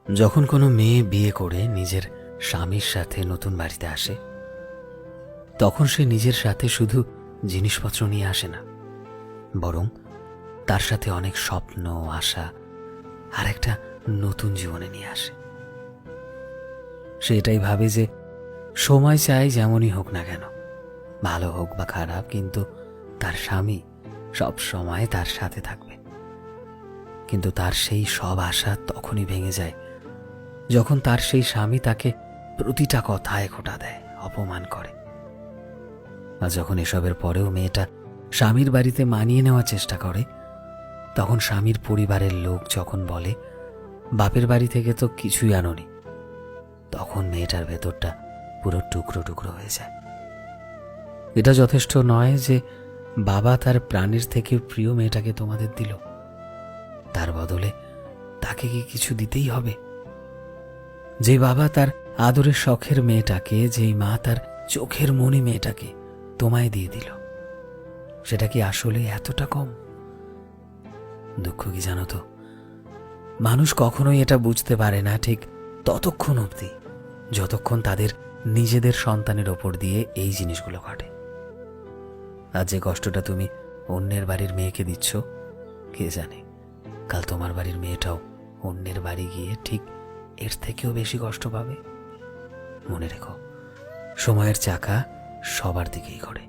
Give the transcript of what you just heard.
যখন কোনো মেয়ে বিয়ে করে নিজের স্বামীর সাথে নতুন বাড়িতে আসে, তখন সে নিজের সাথে শুধু জিনিসপত্র নিয়ে আসে না, বরং তার সাথে অনেক স্বপ্ন, আশা আর একটা নতুন জীবনে নিয়ে আসে। সে এটাই ভাবে যে সময় চাই যেমনই হোক না কেন, ভালো হোক বা খারাপ, কিন্তু তার স্বামী সব সময় তার সাথে থাকবে। কিন্তু তার সেই সব আশা তখনই ভেঙে যায় যখন তার সেই স্বামী তাকে প্রতিটা কথায় খোঁটা দেয়, অপমান করে। আর যখন এসবের পরেও মেয়েটা স্বামীর বাড়িতে মানিয়ে নেওয়ার চেষ্টা করে, তখন স্বামীর পরিবারের লোক যখন বলে বাপের বাড়ি থেকে তো কিছুই আনোনি, তখন মেয়েটার ভেতরটা পুরো টুকরো টুকরো হয়ে যায়। এটা যথেষ্ট নয় যে বাবা তার প্রাণের থেকে প্রিয় মেয়েটাকে তোমাদের দিল, তার বদলে তাকে কি কিছু দিতেই হবে? যে বাবা তার আদরের শখের মেয়েটাকে, যেই মা তার চোখের মণি মেয়েটাকে তোমায় দিয়ে দিল, সেটা কি আসলে এতটা কম? দুঃখ কি জানো তো, মানুষ কখনোই এটা বুঝতে পারে না ঠিক ততক্ষণ অবধি যতক্ষণ তাদের নিজেদের সন্তানের ওপর দিয়ে এই জিনিসগুলো ঘটে। আর যে কষ্টটা তুমি অন্যের বাড়ির মেয়েকে দিচ্ছ, কে জানে কাল তোমার বাড়ির মেয়েটাও অন্যের বাড়ি গিয়ে ঠিক এর থেকেও বেশি কষ্ট পাবে। মনে রেখো, সময়ের চাকা সবার দিকেই ঘোরে।